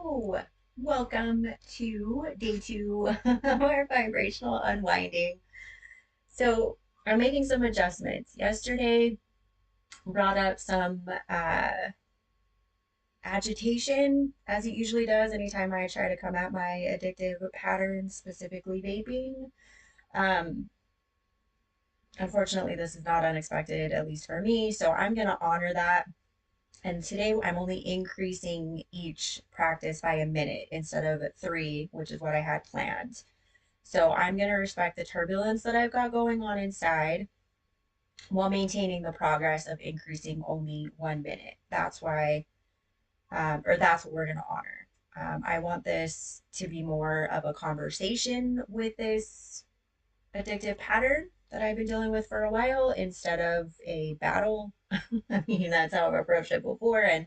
Hello, welcome to day two of our vibrational unwinding. So, I'm making some adjustments. Yesterday brought up some agitation, as it usually does anytime I try to come at my addictive patterns, specifically vaping. Um, Unfortunately, this is not unexpected, at least for me. So, I'm going to honor that. And today I'm only increasing each practice by a minute instead of three, which is what I had planned. So I'm going to respect the turbulence that I've got going on inside while maintaining the progress of increasing only 1 minute. That's why, or that's what we're going to honor. I want this to be more of a conversation with this addictive pattern that I've been dealing with for a while instead of a battle. I mean, that's how I've approached it before. And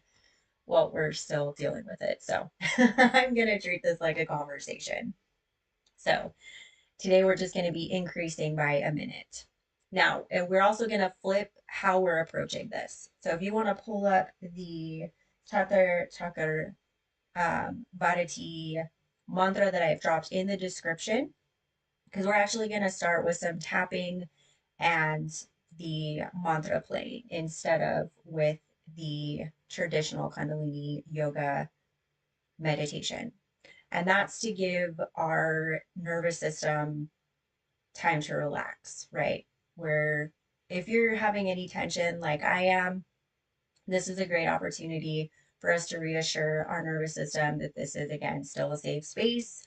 well, we're still dealing with it. So I'm going to treat this like a conversation. So today we're just going to be increasing by a minute. Now, and we're also going to flip how we're approaching this. So if you want to pull up the Chakar Bharati mantra that I've dropped in the description, because we're actually going to start with some tapping and the mantra playing instead of with the traditional Kundalini yoga meditation. And that's to give our nervous system time to relax, right? Where if you're having any tension like I am, this is a great opportunity for us to reassure our nervous system that this is, again, still a safe space.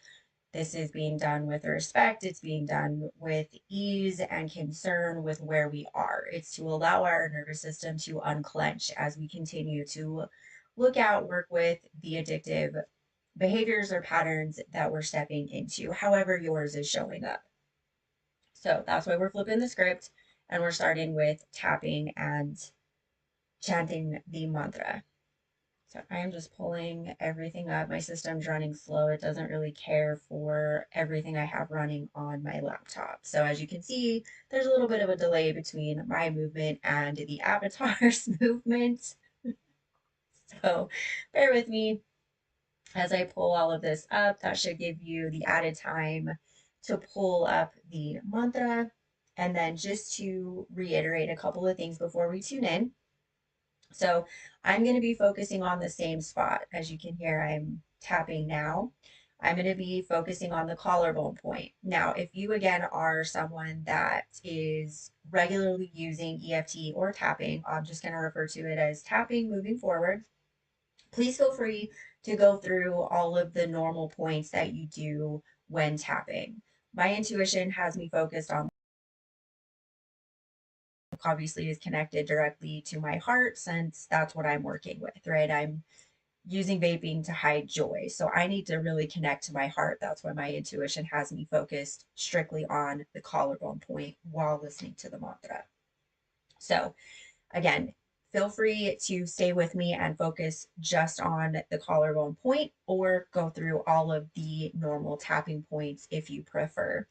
This is being done with respect. It's being done with ease and concern with where we are. It's to allow our nervous system to unclench as we continue to look out, work with the addictive behaviors or patterns that we're stepping into, however yours is showing up. So that's why we're flipping the script and we're starting with tapping and chanting the mantra. So I am just pulling everything up. My system's running slow. It doesn't really care for everything I have running on my laptop. So as you can see, there's a little bit of a delay between my movement and the avatar's movement. So bear with me as I pull all of this up. That should give you the added time to pull up the mantra. And then just to reiterate a couple of things before we tune in. So I'm going to be focusing on the same spot. As you can hear, I'm tapping now. I'm going to be focusing on the collarbone point. Now, if you again are someone that is regularly using EFT or tapping, I'm just going to refer to it as tapping moving forward. Please feel free to go through all of the normal points that you do when tapping. My intuition has me focused on, obviously is connected directly to my heart since that's what I'm working with, right? I'm using vaping to hide joy. So I need to really connect to my heart. That's why my intuition has me focused strictly on the collarbone point while listening to the mantra. So again, feel free to stay with me and focus just on the collarbone point or go through all of the normal tapping points if you prefer.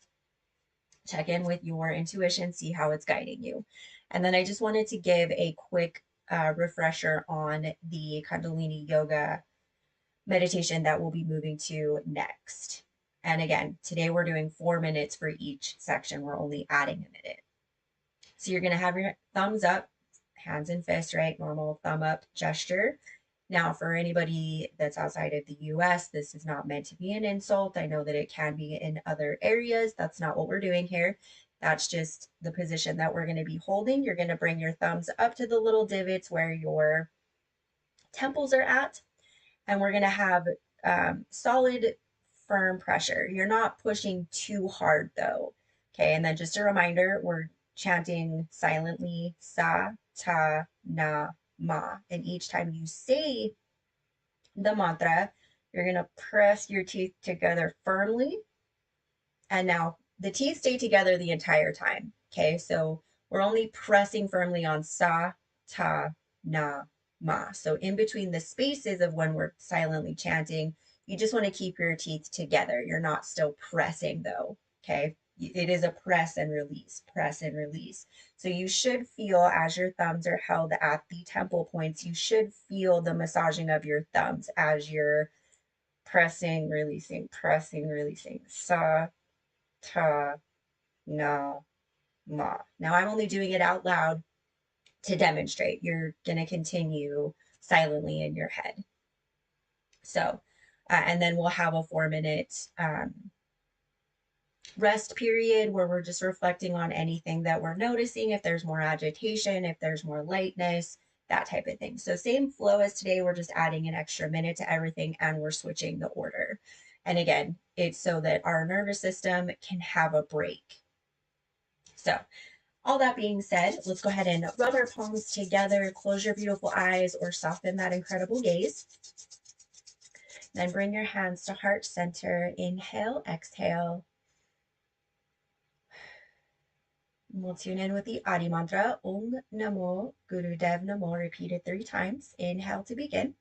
Check in with your intuition, see how it's guiding you. And then I just wanted to give a quick refresher on the Kundalini yoga meditation that we'll be moving to next. And again, today we're doing 4 minutes for each section. We're only adding a minute. So you're going to have your thumbs up, hands and fists, right? Normal thumb up gesture. Now, for anybody that's outside of the US, this is not meant to be an insult. I know that it can be in other areas. That's not what we're doing here. That's just the position that we're going to be holding. You're going to bring your thumbs up to the little divots where your temples are at. And we're going to have solid, firm pressure. You're not pushing too hard though. Okay. And then just a reminder, we're chanting silently sa, ta, na, ma. And each time you say the mantra, you're going to press your teeth together firmly. And now the teeth stay together the entire time. Okay. So we're only pressing firmly on sa, ta, na, ma. So in between the spaces of when we're silently chanting, you just want to keep your teeth together. You're not still pressing though. Okay. It is a press and release, press and release. So you should feel as your thumbs are held at the temple points, you should feel the massaging of your thumbs as you're Pressing, releasing, pressing, releasing. Sa, ta, na, ma. Now I'm only doing it out loud to demonstrate. You're going to continue silently in your head. So, and then we'll have a 4 minute rest period where we're just reflecting on anything that we're noticing, if there's more agitation, if there's more lightness, that type of thing. So, same flow as today, we're just adding an extra minute to everything and we're switching the order. And again, it's so that our nervous system can have a break. So, all that being said, let's go ahead and rub our palms together, close your beautiful eyes, or soften that incredible gaze. Then bring your hands to heart center. Inhale, exhale. We'll tune in with the Adi mantra, Om Namo Gurudev Namo, repeated 3 times. Inhale to begin.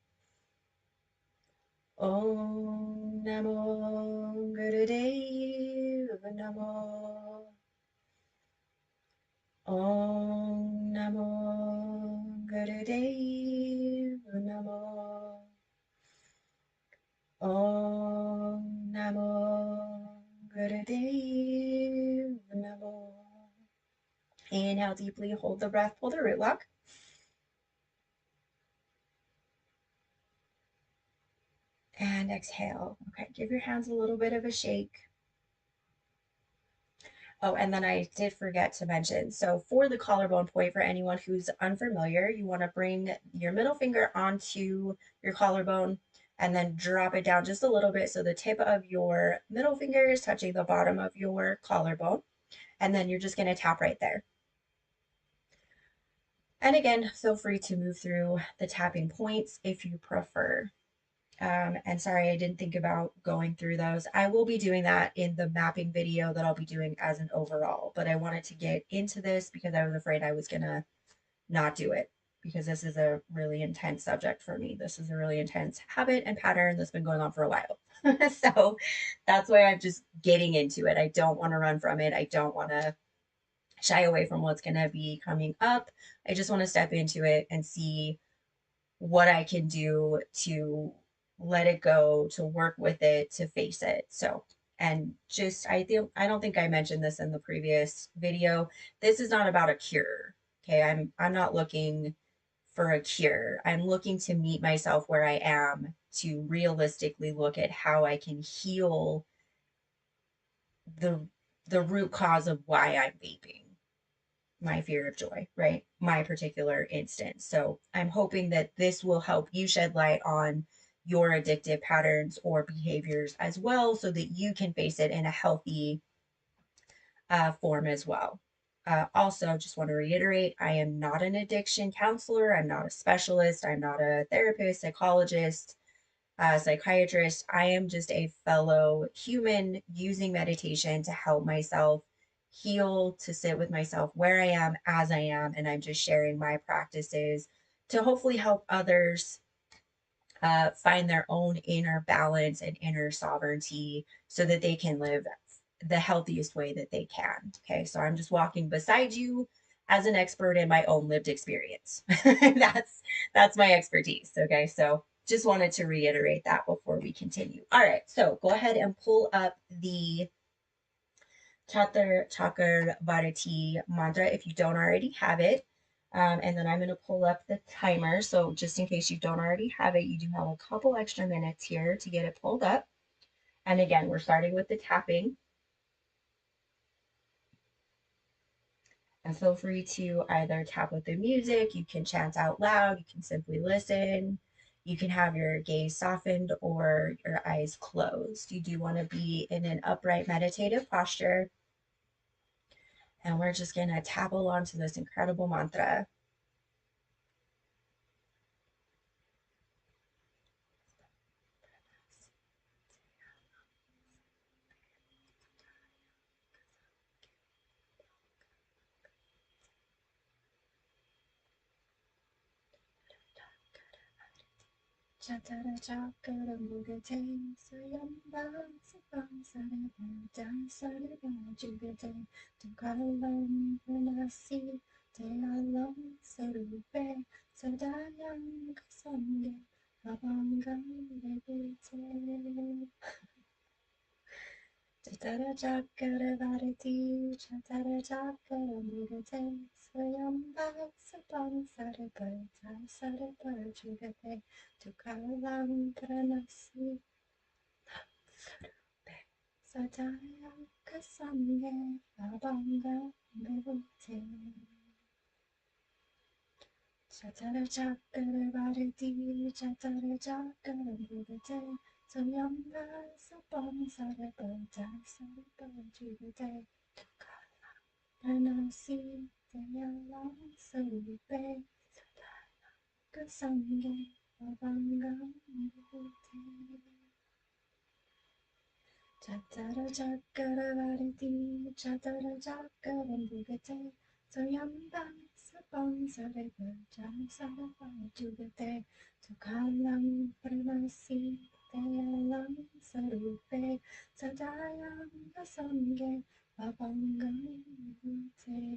Om Namo Gurudev Namo. Om Namo Gurudev Namo. Om Namo Gurudev Namo. Inhale deeply, hold the breath, pull the root lock. And exhale. Okay, give your hands a little bit of a shake. Oh, and then I did forget to mention, so for the collarbone point, for anyone who's unfamiliar, you want to bring your middle finger onto your collarbone and then drop it down just a little bit so the tip of your middle finger is touching the bottom of your collarbone. And then you're just going to tap right there. And again, feel free to move through the tapping points if you prefer. And sorry, I didn't think about going through those. I will be doing that in the mapping video that I'll be doing as an overall, but I wanted to get into this because I was afraid I was going to not do it because this is a really intense subject for me. This is a really intense habit and pattern that's been going on for a while. So that's why I'm just getting into it. I don't want to run from it. I don't want to shy away from what's going to be coming up. I just want to step into it and see what I can do to let it go, to work with it, to face it. So, and just I don't think I mentioned this in the previous video. This is not about a cure. Okay, I'm not looking for a cure. I'm looking to meet myself where I am, to realistically look at how I can heal the the root cause of why I'm vaping, my fear of joy, right? My particular instance. So I'm hoping that this will help you shed light on your addictive patterns or behaviors as well, so that you can face it in a healthy form as well. Also, just want to reiterate, I am not an addiction counselor. I'm not a specialist. I'm not a therapist, psychologist, psychiatrist. I am just a fellow human using meditation to help myself heal, to sit with myself where I am as I am. And I'm just sharing my practices to hopefully help others find their own inner balance and inner sovereignty so that they can live the healthiest way that they can. Okay, so I'm just walking beside you as an expert in my own lived experience. that's my expertise. Okay, so just wanted to reiterate that before we continue. All right, so go ahead and pull up the Chaturvarti mantra if you don't already have it. And then I'm going to pull up the timer. So just in case you don't already have it, you do have a couple extra minutes here to get it pulled up. And again, we're starting with the tapping. And feel free to either tap with the music, you can chant out loud, you can simply listen, you can have your gaze softened or your eyes closed. You do want to be in an upright meditative posture. And we're just going to tap along to this incredible mantra. Chatara chakara mugate sayamba sabam sarabata saraba jugate tukalam pranasi te alam sarupe sadayam kasange abam Chatara chakara varati, chatara chakara mudate, swayamba sapam sarapa, sarapa jugate, tukalam pranasi, sataya kasamye, abanga bevute. Chatara chakara varati, chatara chakara mudate, swayamba sapam sarapa, sarapa jugate. Pranasi Dayalam Sarupe Kasange Avangam Vute Chatara Chakara Variti Chatara Chakara Bhugate Soyambam Sapam Sareva Sarava Jugate Tukalam Pranasi Dayalam Sarupe Sadayam Kasange Avangam Vute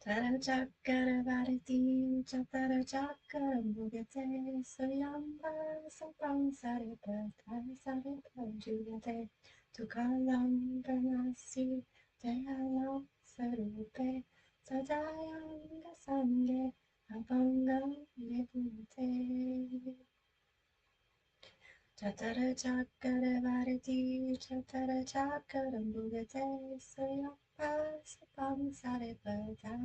Tara chakara varati, chatara chakara mugate, soyamba sapam sarepa, sarepa jugate, tukalam pranasi, dayalam sarupe, sadayam gasange, abangam nebute. Chatara chakara varati, chatara chakara mugate, soyamba sapam sarepa,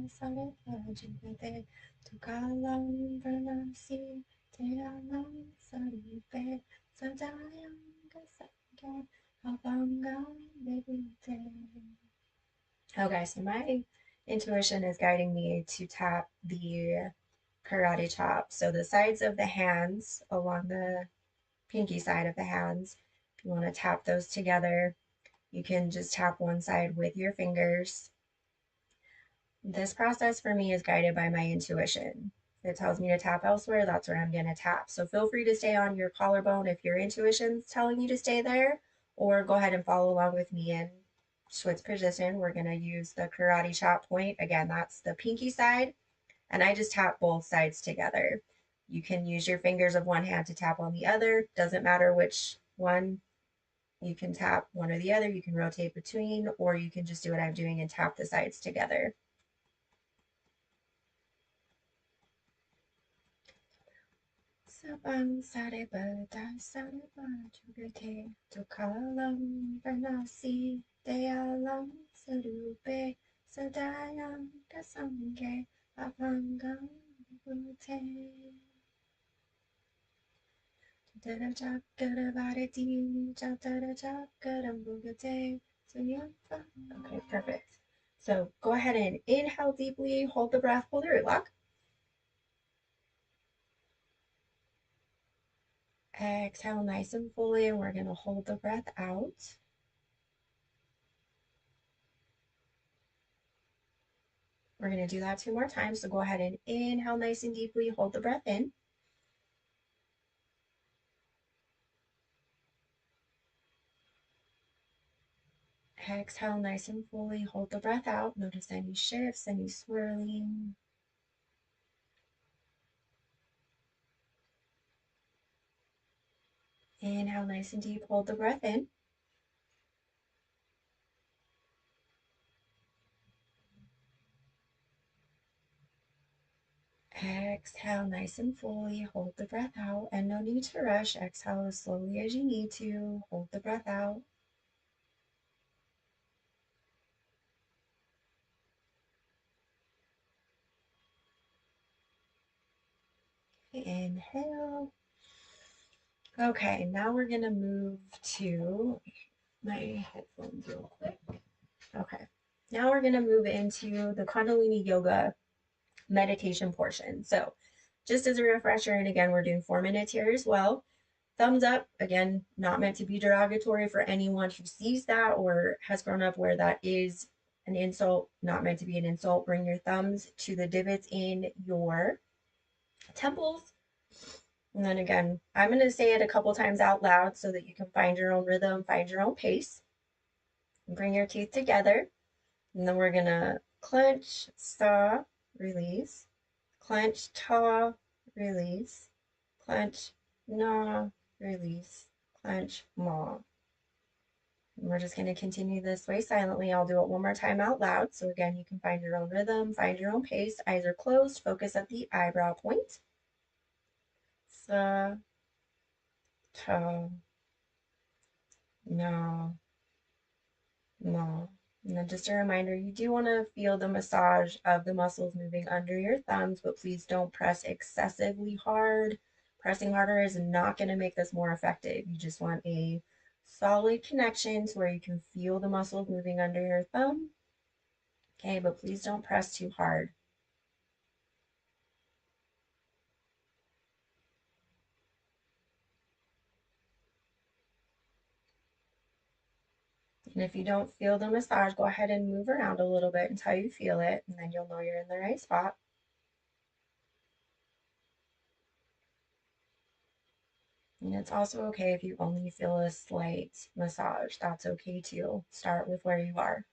sarepa jugate, tukalam pranasi, teyalam sarupe, sadayam gasange, abangam bevute. Okay, so my intuition is guiding me to tap the karate chop. So the sides of the hands along the pinky side of the hands. If you want to tap those together, you can just tap one side with your fingers. This process for me is guided by my intuition. If it tells me to tap elsewhere, that's where I'm going to tap. So feel free to stay on your collarbone if your intuition's telling you to stay there, or go ahead and follow along with me in switch position. We're going to use the karate chop point. Again, that's the pinky side, and I just tap both sides together. You can use your fingers of one hand to tap on the other. Doesn't matter which one. You can tap one or the other. You can rotate between, or you can just do what I'm doing and tap the sides together. Sabang sareba da sareba jugate tukalam pranasi dayalam sarupe sadayam kasange apangam bhute. Chatara chakara varati, chatara chakara mugate, suyamba. Okay, perfect. So go ahead and inhale deeply, hold the breath, hold your lock. Exhale nice and fully, and we're going to hold the breath out. We're going to do that 2 more times. So go ahead and inhale nice and deeply, hold the breath in. Exhale nice and fully, hold the breath out. Notice any shifts, any swirling. Inhale nice and deep, hold the breath in. Exhale nice and fully, hold the breath out, and no need to rush. Exhale as slowly as you need to, hold the breath out. Inhale. Okay, now we're gonna move to my headphones real quick. Okay, now we're gonna move into the Kundalini yoga meditation portion. So just as a refresher, and again, we're doing 4 minutes here as well. Thumbs up, again, not meant to be derogatory for anyone who sees that or has grown up where that is an insult, not meant to be an insult. Bring your thumbs to the divots in your temples. And then again, I'm going to say it a couple times out loud so that you can find your own rhythm, find your own pace. Bring your teeth together. And then we're going to clench, saw, release, clench, taw, release, clench, gnaw, release, clench, maw. And we're just going to continue this way silently. I'll do it one more time out loud. So again, you can find your own rhythm, find your own pace. Eyes are closed. Focus at the eyebrow point. Sa, ta, na, ma. And then just a reminder, you do want to feel the massage of the muscles moving under your thumbs, but please don't press excessively hard. Pressing harder is not going to make this more effective. You just want a solid connection to where you can feel the muscles moving under your thumb. Okay, but please don't press too hard. And if you don't feel the massage, go ahead and move around a little bit until you feel it, and then you'll know you're in the right spot. And it's also okay if you only feel a slight massage. That's okay too. Start with where you are.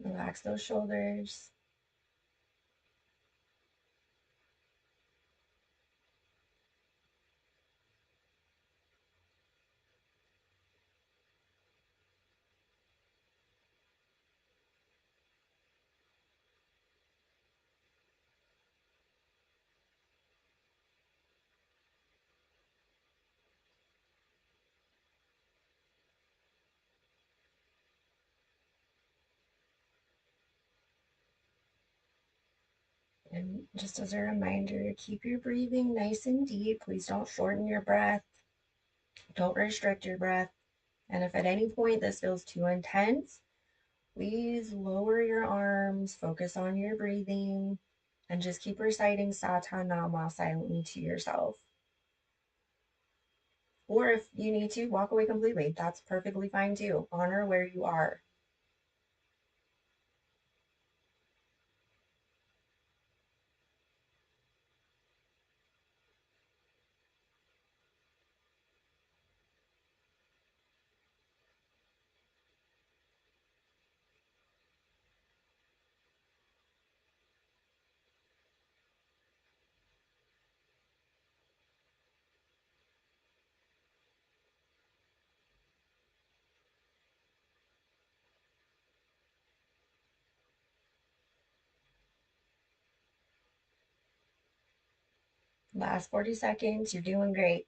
Relax those shoulders. And just as a reminder, keep your breathing nice and deep. Please don't shorten your breath. Don't restrict your breath. And if at any point this feels too intense, please lower your arms, focus on your breathing, and just keep reciting Satanama silently to yourself. Or if you need to, walk away completely. That's perfectly fine too. Honor where you are. Last 40 seconds. You're doing great.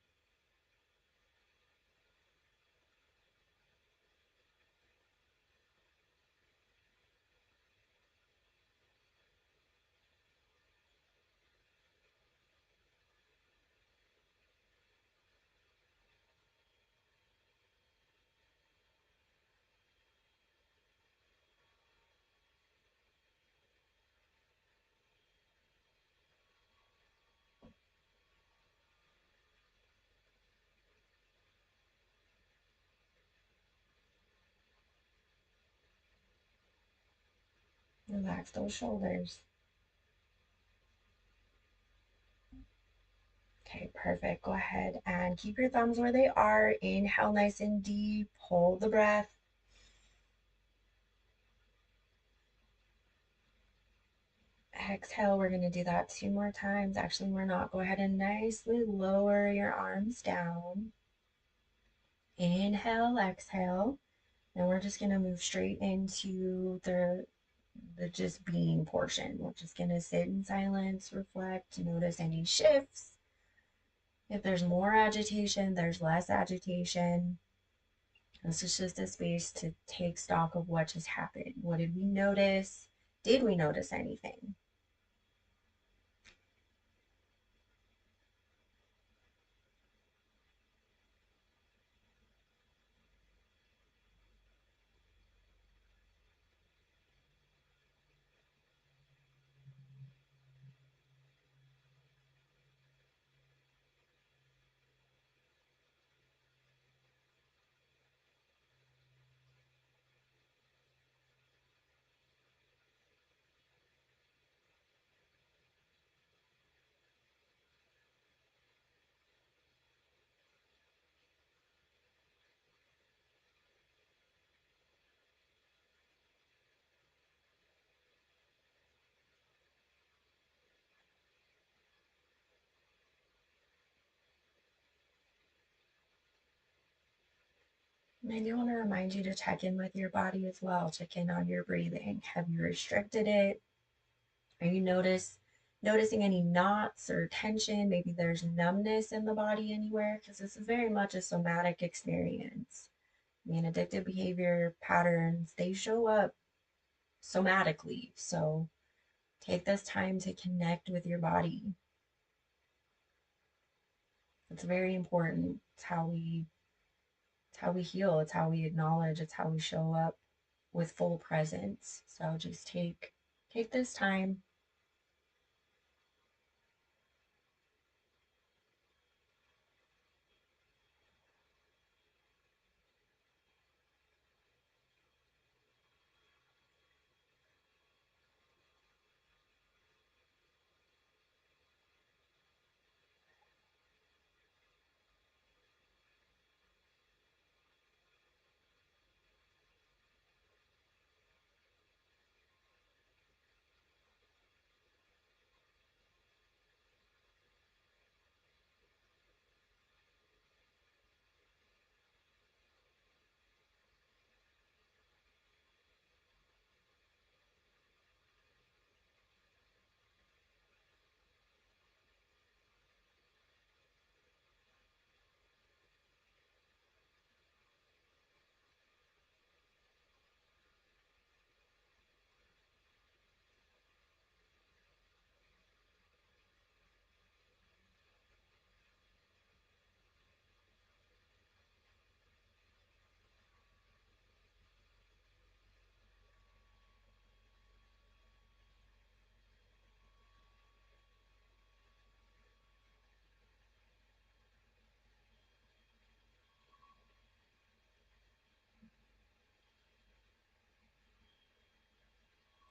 Relax those shoulders. Okay, perfect. Go ahead and keep your thumbs where they are. Inhale nice and deep. Hold the breath. Exhale. We're going to do that 2 more times. Actually, we're not. Go ahead and nicely lower your arms down. Inhale, exhale. And we're just going to move straight into the just being portion. We're just going to sit in silence, reflect, notice any shifts. If there's more agitation, there's less agitation. This is just a space to take stock of what just happened. What did we notice? Did we notice anything? I do want to remind you to check in with your body as well. Check in on your breathing. Have you restricted it? Are you noticing any knots or tension? Maybe there's numbness in the body anywhere, because this is very much a somatic experience. I mean, addictive behavior patterns, they show up somatically. So take this time to connect with your body. It's very important. It's how we heal. It's how we acknowledge. It's how we show up with full presence. So just take this time.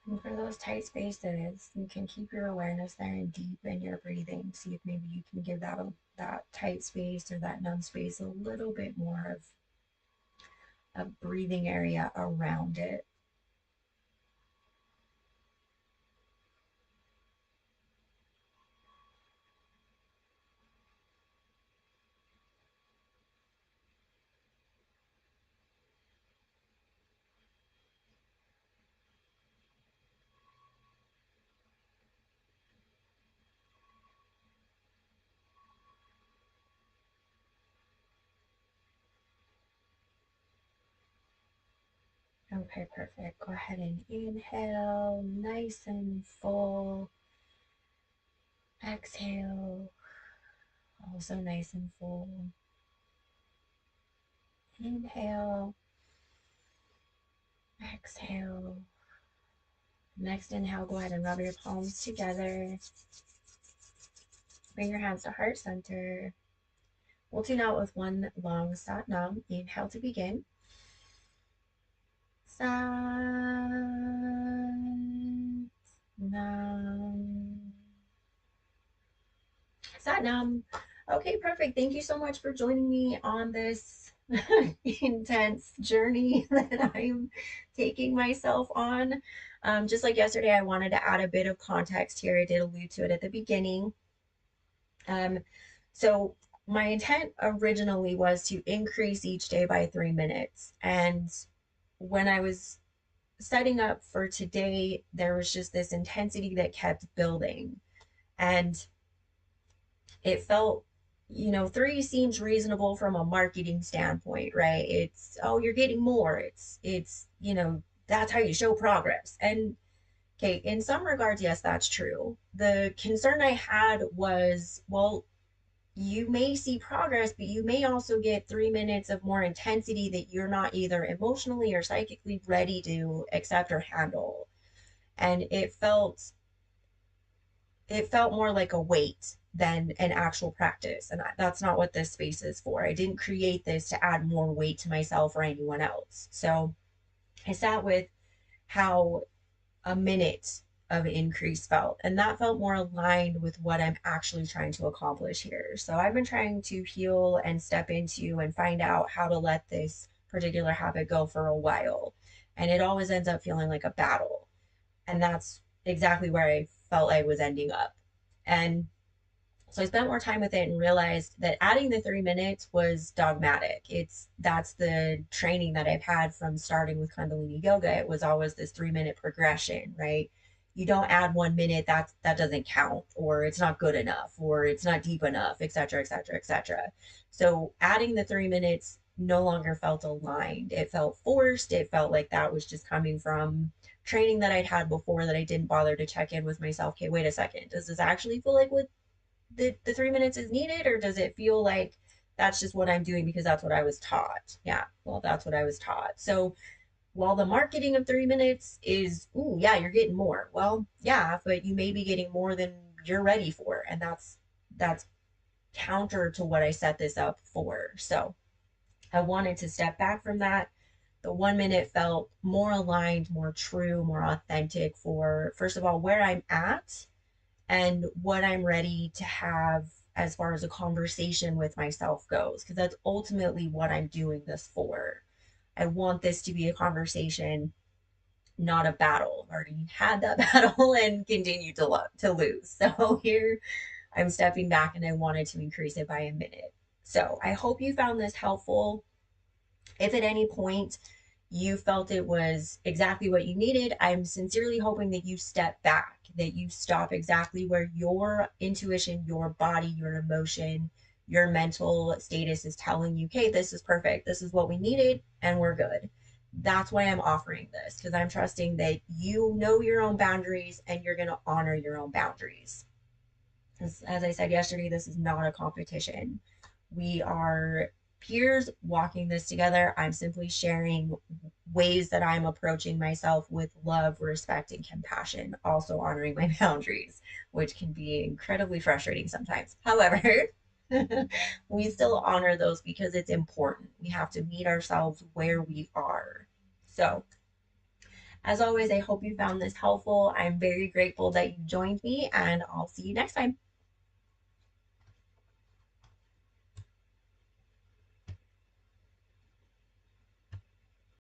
And for those tight spaces, you can keep your awareness there and deepen your breathing. See if maybe you can give that tight space or that numb space a little bit more of a breathing area around it. Okay, perfect. Go ahead and inhale, nice and full. Exhale, also nice and full. Inhale, exhale. Next inhale, go ahead and rub your palms together. Bring your hands to heart center. We'll tune out with one long sat nam. Inhale to begin. Sat nam. Sat nam. Okay, perfect. Thank you so much for joining me on this intense journey that I'm taking myself on. Just like yesterday, I wanted to add a bit of context here. I did allude to it at the beginning. So my intent originally was to increase each day by 3 minutes. And when I was setting up for today, there was just this intensity that kept building. And it felt, 3 seems reasonable from a marketing standpoint, right? It's, oh, you're getting more. That's how you show progress. And okay, in some regards, yes, that's true. The concern I had was, well, you may see progress, but you may also get 3 minutes of more intensity that you're not either emotionally or psychically ready to accept or handle. And it felt more like a weight than an actual practice. And that's not what this space is for. I didn't create this to add more weight to myself or anyone else. So I sat with how a minute of increase felt. And that felt more aligned with what I'm actually trying to accomplish here. So I've been trying to heal and step into and find out how to let this particular habit go for a while. And it always ends up feeling like a battle. And that's exactly where I felt I was ending up. And So I spent more time with it and realized that adding the 3 minutes was dogmatic. That's the training that I've had from starting with Kundalini yoga. It was always this 3 minute progression, right? You don't add 1 minute, that doesn't count, or it's not good enough, or it's not deep enough, etc., etc., etc. So adding the 3 minutes no longer felt aligned. It felt forced. It felt like that was just coming from training that I'd had before that I didn't bother to check in with myself. Okay, wait a second. Does this actually feel like what the 3 minutes is needed, or does it feel like that's just what I'm doing because that's what I was taught? Yeah, well, that's what I was taught. So while the marketing of 3 minutes is, ooh, yeah, you're getting more. Well, yeah, but you may be getting more than you're ready for. And that's counter to what I set this up for. So I wanted to step back from that. The 1 minute felt more aligned, more true, more authentic for, first of all, where I'm at and what I'm ready to have as far as a conversation with myself goes, because that's ultimately what I'm doing this for. I want this to be a conversation, not a battle. I've already had that battle and continue to lose. So here I'm stepping back and I wanted to increase it by a minute. So I hope you found this helpful. If at any point you felt it was exactly what you needed, I'm sincerely hoping that you step back, that you stop exactly where your intuition, your body, your emotion, your mental status is telling you, okay, this is perfect. This is what we needed, and we're good. That's why I'm offering this, because I'm trusting that you know your own boundaries and you're going to honor your own boundaries. As I said yesterday, this is not a competition. We are peers walking this together. I'm simply sharing ways that I'm approaching myself with love, respect, and compassion, also honoring my boundaries, which can be incredibly frustrating sometimes. However, we still honor those because it's important. We have to meet ourselves where we are. So, as always, I hope you found this helpful. I'm very grateful that you joined me, and I'll see you next time.